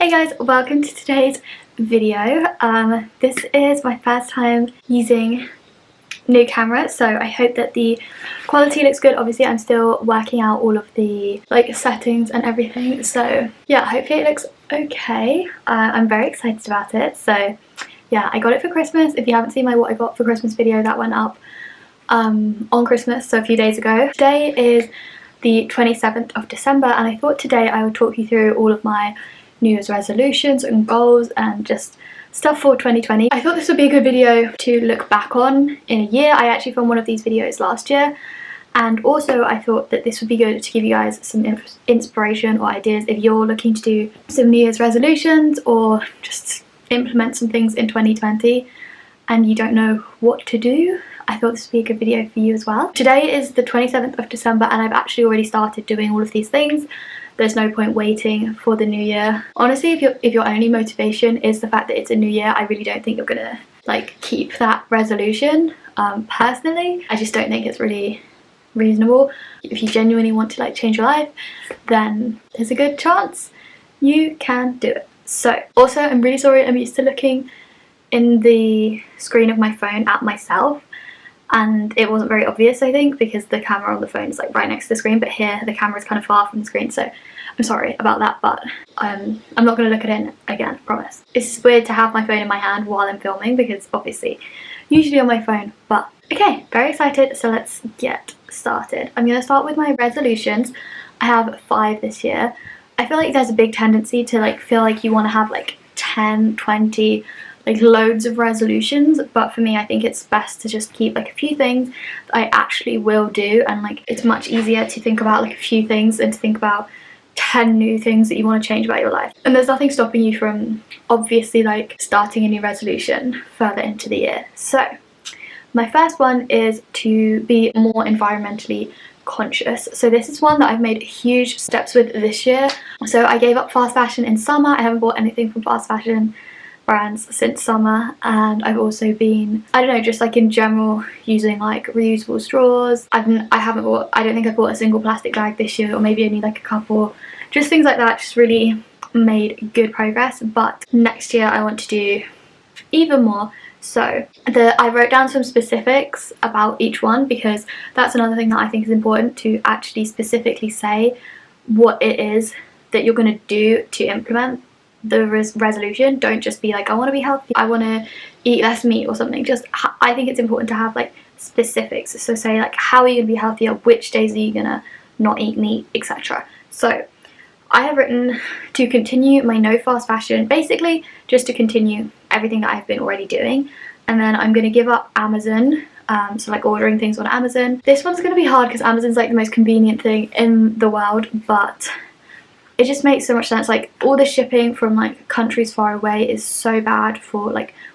Hey guys, welcome to today's video. This is my first time using new camera, so I hope that the quality looks good. Obviously I'm still working out all of the settings and everything, so yeah, hopefully it looks okay. I'm very excited about it. So yeah, I got it for Christmas. If you haven't seen my what I got for Christmas video, that went up on Christmas, so a few days ago. Today is the 27th of December and I thought today I would talk you through all of my New Year's resolutions and goals and just stuff for 2020. I thought this would be a good video to look back on in a year. I actually filmed one of these videos last year, and also I thought that this would be good to give you guys some inspiration or ideas if you're looking to do some New Year's resolutions or just implement some things in 2020 and you don't know what to do. I thought this would be a good video for you as well. Today is the 27th of December and I've actually already started doing all of these things. There's no point waiting for the new year. Honestly, if your only motivation is the fact that it's a new year, I really don't think you're gonna keep that resolution. Personally, I just don't think it's really reasonable. If you genuinely want to change your life, then there's a good chance you can do it. So also, I'm really sorry, I'm used to looking in the screen of my phone at myself, and it wasn't very obvious, I think, because the camera on the phone is right next to the screen, but here the camera is kind of far from the screen, so I'm sorry about that, but I'm not going to look at it again, I promise. It's weird to have my phone in my hand while I'm filming because obviously usually on my phone, but okay, very excited, so let's get started. I'm going to start with my resolutions. I have 5 this year. I feel like there's a big tendency to feel like you want to have 10, 20, loads of resolutions, but for me I think it's best to just keep a few things that I actually will do, and it's much easier to think about a few things than to think about 10 new things that you want to change about your life. And there's nothing stopping you from obviously starting a new resolution further into the year. So my first one is to be more environmentally conscious. So this is one that I've made huge steps with this year. So I gave up fast fashion in summer. I haven't bought anything from fast fashion brands since summer, and I've also been, I don't know, just in general using reusable straws. I don't think I've bought a single plastic bag this year, or maybe only a couple, just things like that. Just really made good progress, but next year I want to do even more. So I wrote down some specifics about each one, because that's another thing that I think is important, to actually specifically say what it is that you're going to do to implement the resolution. Don't just be I want to be healthy, I want to eat less meat or something. Just I think it's important to have specifics. So say how are you going to be healthier, which days are you going to not eat meat, etc. So I have written to continue my no fast fashion, basically just to continue everything that I've been already doing, and then I'm going to give up Amazon. So ordering things on Amazon. This one's going to be hard because Amazon's the most convenient thing in the world, but it just makes so much sense. All the shipping from countries far away is so bad for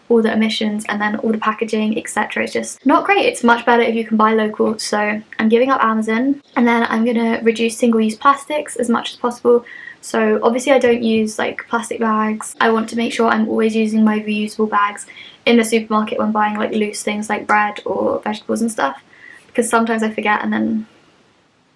all the emissions, and then all the packaging, etc. It's just not great. It's much better if you can buy local. So I'm giving up Amazon, and then I'm gonna reduce single-use plastics as much as possible. So obviously I don't use plastic bags. I want to make sure I'm always using my reusable bags in the supermarket when buying loose things like bread or vegetables and stuff, because sometimes I forget, and then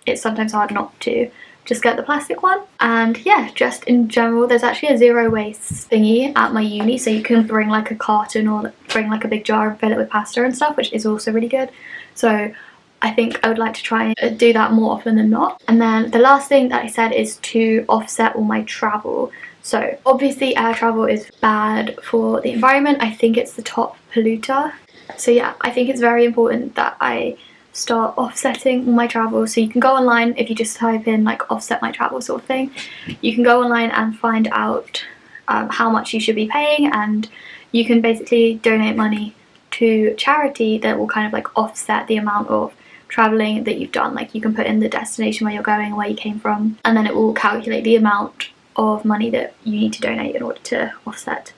it's sometimes hard not to just get the plastic one. And yeah, just in general, there's actually a zero waste thingy at my uni, so you can bring a carton or bring a big jar and fill it with pasta and stuff, which is also really good. So I think I would like to try and do that more often than not. And then the last thing that I said is to offset all my travel. So obviously air travel is bad for the environment. I think it's the top polluter. So yeah, I think it's very important that I start offsetting all my travel. So you can go online, if you just type in offset my travel sort of thing, you can go online and find out how much you should be paying, and you can basically donate money to charity that will kind of offset the amount of traveling that you've done. You can put in the destination where you're going, where you came from, and then it will calculate the amount of money that you need to donate in order to offset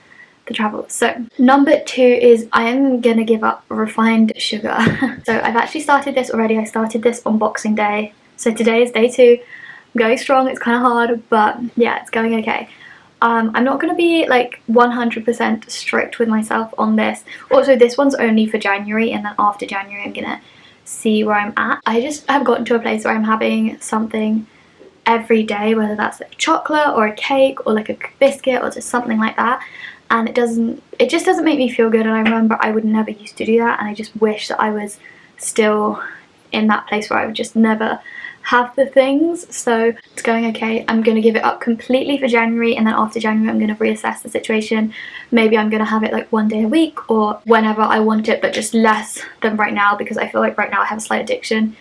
the travel. So number 2 is I am gonna give up refined sugar. So I've actually started this already. I started this on Boxing Day, so today is day 2. I'm going strong. It's kind of hard, but yeah, it's going okay. I'm not going to be 100% strict with myself on this. Also, this one's only for January, and then after January I'm gonna see where I'm at. I just have gotten to a place where I'm having something every day, whether that's like chocolate or a cake or like a biscuit or just something like that, and it just doesn't make me feel good. And I remember I would never used to do that, and I just wish that I was still in that place where I would just never have the things. So it's going okay. I'm going to give it up completely for January, and then after January I'm going to reassess the situation. Maybe I'm going to have it like 1 day a week or whenever I want it, but just less than right now, because I feel like right now I have a slight addiction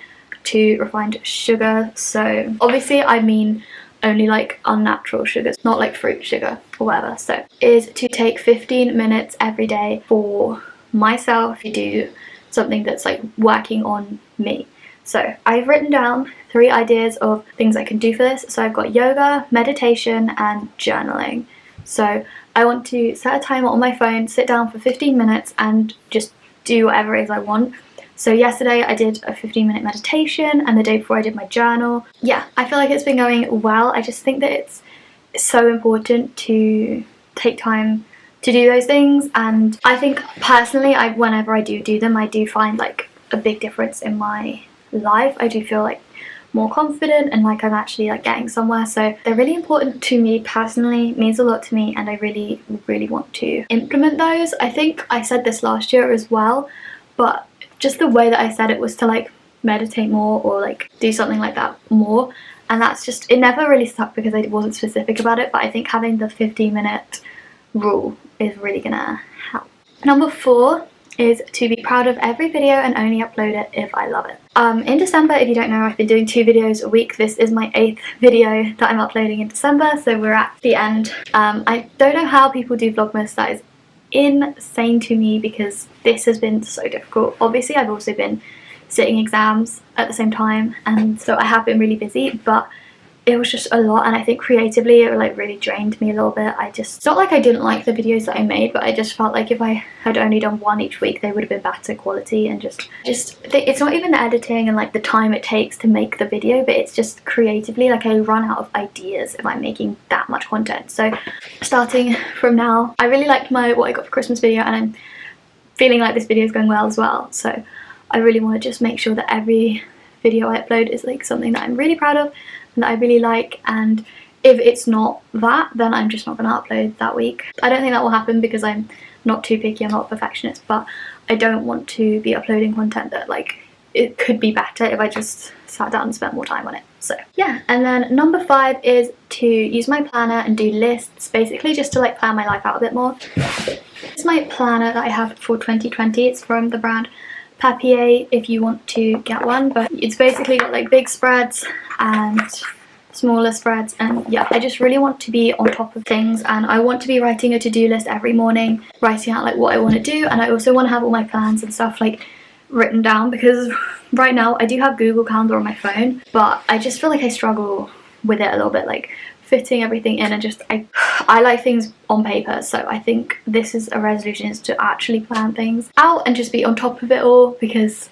to refined sugar. So obviously I mean only like unnatural sugars, not like fruit sugar or whatever. So is to take 15 minutes every day for myself to do something that's like working on me. So I've written down 3 ideas of things I can do for this. So I've got yoga, meditation and journaling. So I want to set a timer on my phone, sit down for 15 minutes and just do whatever it is I want. So yesterday I did a 15-minute meditation, and the day before I did my journal. Yeah, I feel like it's been going well. I just think that it's so important to take time to do those things, and I think personally whenever I do them, I do find like a big difference in my life. I do feel like more confident and like I'm actually like getting somewhere. So they're really important to me personally, means a lot to me, and I really want to implement those. I think I said this last year as well, but just the way that I said it was to like meditate more or like do something like that more, and that's just, it never really stuck because I wasn't specific about it. But I think having the 15-minute rule is really gonna help. Number 4 is to be proud of every video and only upload it if I love it. In December, if you don't know, I've been doing 2 videos a week. This is my 8th video that I'm uploading in December, so we're at the end. I don't know how people do Vlogmas. That is insane to me because this has been so difficult. Obviously I've also been sitting exams at the same time, and so I have been really busy, but it was just a lot, and I think creatively it like really drained me a little bit. It's not like I didn't like the videos that I made, but I just felt like if I had only done 1 each week they would have been better quality, and just it's not even the editing and like the time it takes to make the video, but it's just creatively like I run out of ideas if I'm making that much content. So starting from now, I really liked my what I got for Christmas video, and I'm feeling like this video is going well as well. So I really want to just make sure that every video I upload is like something that I'm really proud of and that I really like, and if it's not that, then I'm just not going to upload that week. I don't think that will happen because I'm not too picky, I'm not a perfectionist, but I don't want to be uploading content that like it could be better if I just sat down and spent more time on it. So yeah, and then number 5 is to use my planner and do lists, basically just to like plan my life out a bit more. It's my planner that I have for 2020. It's from the brand Papier if you want to get one, but it's basically got like big spreads and smaller spreads, and yeah, I just really want to be on top of things, and I want to be writing a to-do list every morning, writing out like what I want to do, and I also want to have all my plans and stuff like written down, because right now I do have Google Calendar on my phone, but I just feel like I struggle with it a little bit, like fitting everything in, and just I like things on paper. So I think this is a resolution, is to actually plan things out and just be on top of it all, because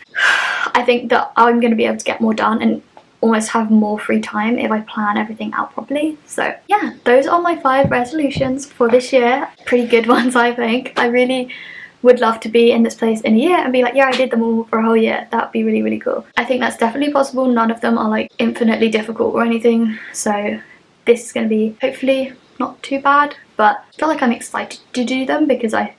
I think that I'm going to be able to get more done and almost have more free time if I plan everything out properly. So yeah, those are my 5 resolutions for this year. Pretty good ones, I think. I really would love to be in this place in a year and be like, yeah, I did them all for a whole year. That would be really cool. I think that's definitely possible. None of them are like infinitely difficult or anything, so this is going to be hopefully not too bad, but I feel like I'm excited to do them because I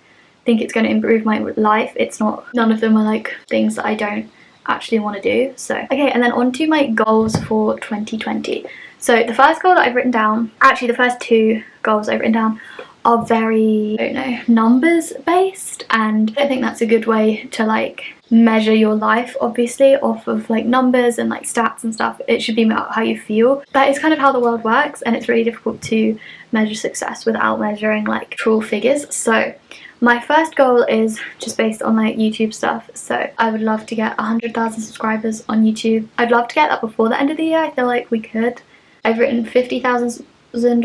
think it's going to improve my life. It's not, none of them are like things that I don't actually want to do. So okay, and then on to my goals for 2020. So the first goal that I've written down, actually the first 2 goals I've written down are very, I don't know, numbers based, and I don't think that's a good way to like measure your life, obviously, off of like numbers and like stats and stuff. It should be about how you feel. That is kind of how the world works, and it's really difficult to measure success without measuring like true figures. So my first goal is just based on like YouTube stuff. So I would love to get 100,000 subscribers on YouTube. I'd love to get that before the end of the year. I feel like we could. I've written 50,000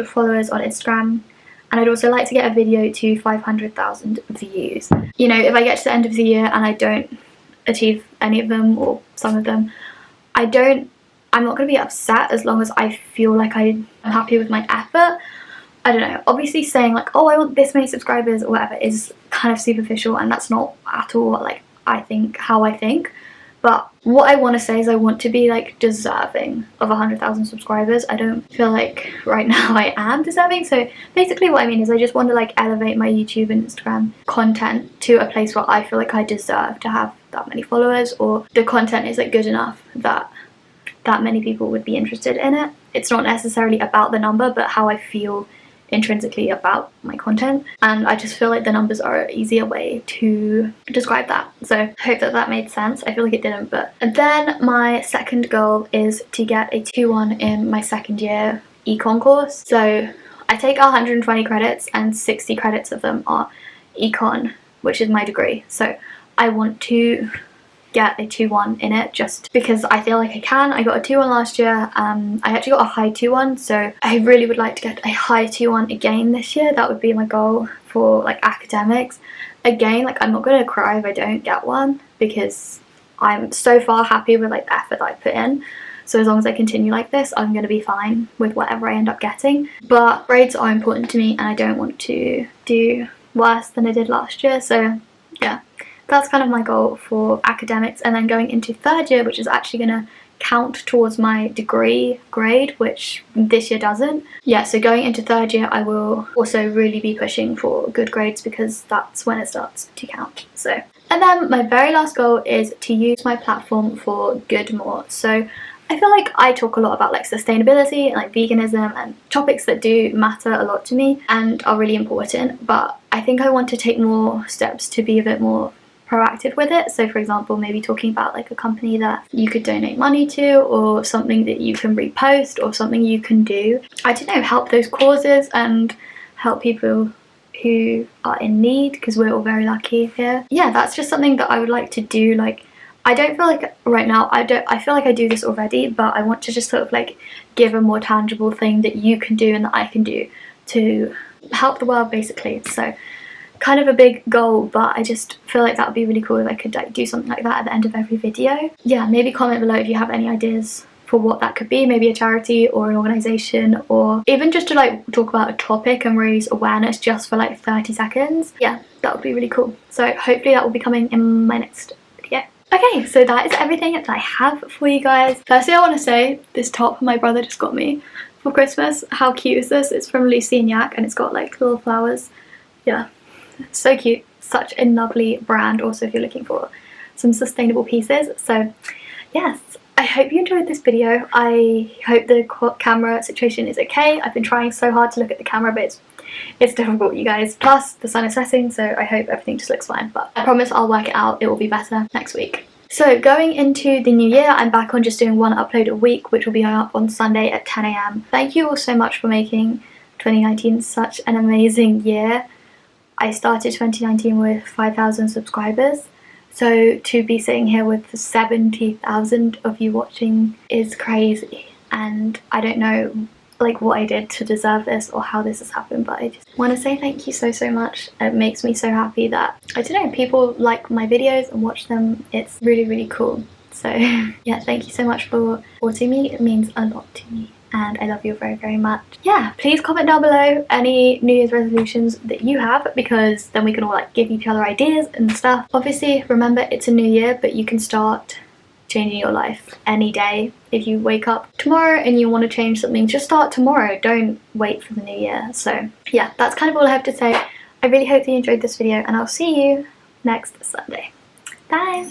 followers on Instagram, and I'd also like to get a video to 500,000 views. You know, if I get to the end of the year and I don't achieve any of them or some of them, I'm not going to be upset as long as I feel like I'm happy with my effort. I don't know, obviously saying like, oh, I want this many subscribers or whatever is kind of superficial, and that's not at all like how I think, But what I want to say is I want to be like deserving of 100,000 subscribers. I don't feel like right now I am deserving. So basically what I mean is I just want to like elevate my YouTube and Instagram content to a place where I feel like I deserve to have that many followers, or the content is like good enough that many people would be interested in it. It's not necessarily about the number, but how I feel intrinsically about my content, and I just feel like the numbers are an easier way to describe that. So I hope that made sense. I feel like it didn't, but. And then my second goal is to get a 2-1 in my second year econ course. So I take 120 credits and 60 credits of them are econ, which is my degree. So I want to get a 2-1 in it just because I feel like I can. I got a 2-1 last year. I actually got a high 2-1, so I really would like to get a high 2-1 again this year. That would be my goal for like academics. Again, like I'm not gonna cry if I don't get one because I'm so far happy with like the effort that I put in. So as long as I continue like this, I'm gonna be fine with whatever I end up getting. But grades are important to me and I don't want to do worse than I did last year. So yeah. That's kind of my goal for academics, and then going into third year, which is actually going to count towards my degree grade, which this year doesn't. Yeah, so going into third year I will also really be pushing for good grades because that's when it starts to count. So, and then my very last goal is to use my platform for good more. So I feel like I talk a lot about like sustainability and like veganism and topics that do matter a lot to me and are really important, but I think I want to take more steps to be a bit more proactive with it. So for example, maybe talking about like a company that you could donate money to, or something that you can repost, or something you can do, I don't know, help those causes and help people who are in need, because we're all very lucky here. Yeah, that's just something that I would like to do. Like I don't feel like right now I feel like I do this already, but I want to just sort of like give a more tangible thing that you can do and that I can do to help the world basically. So kind of a big goal, but I just feel like that would be really cool if I could like do something like that at the end of every video. Yeah, maybe comment below if you have any ideas for what that could be, maybe a charity or an organisation, or even just to like talk about a topic and raise awareness just for like 30 seconds. Yeah, that would be really cool. So hopefully that will be coming in my next video. Okay, so that is everything that I have for you guys. Firstly, I want to say this top my brother just got me for Christmas. How cute is this? It's from Lucy and Yak and it's got like little flowers. Yeah. So cute. Such a lovely brand also if you're looking for some sustainable pieces. So yes, I hope you enjoyed this video. I hope the camera situation is okay. I've been trying so hard to look at the camera, but it's difficult, you guys. Plus the sun is setting, so I hope everything just looks fine, but I promise I'll work it out. It will be better next week. So going into the new year, I'm back on just doing one upload a week, which will be up on Sunday at 10 AM. Thank you all so much for making 2019 such an amazing year. I started 2019 with 5,000 subscribers, so to be sitting here with 70,000 of you watching is crazy, and I don't know like what I did to deserve this or how this has happened, but I just want to say thank you so much. It makes me so happy that, I don't know, people like my videos and watch them. It's really cool. So yeah, thank you so much for supporting me. It means a lot to me. And I love you very much. Yeah, please comment down below any New Year's resolutions that you have, because then we can all like give each other ideas and stuff. Obviously, remember it's a new year, but you can start changing your life any day. If you wake up tomorrow and you want to change something, just start tomorrow. Don't wait for the new year. So yeah, that's kind of all I have to say. I really hope you enjoyed this video and I'll see you next Sunday. Bye!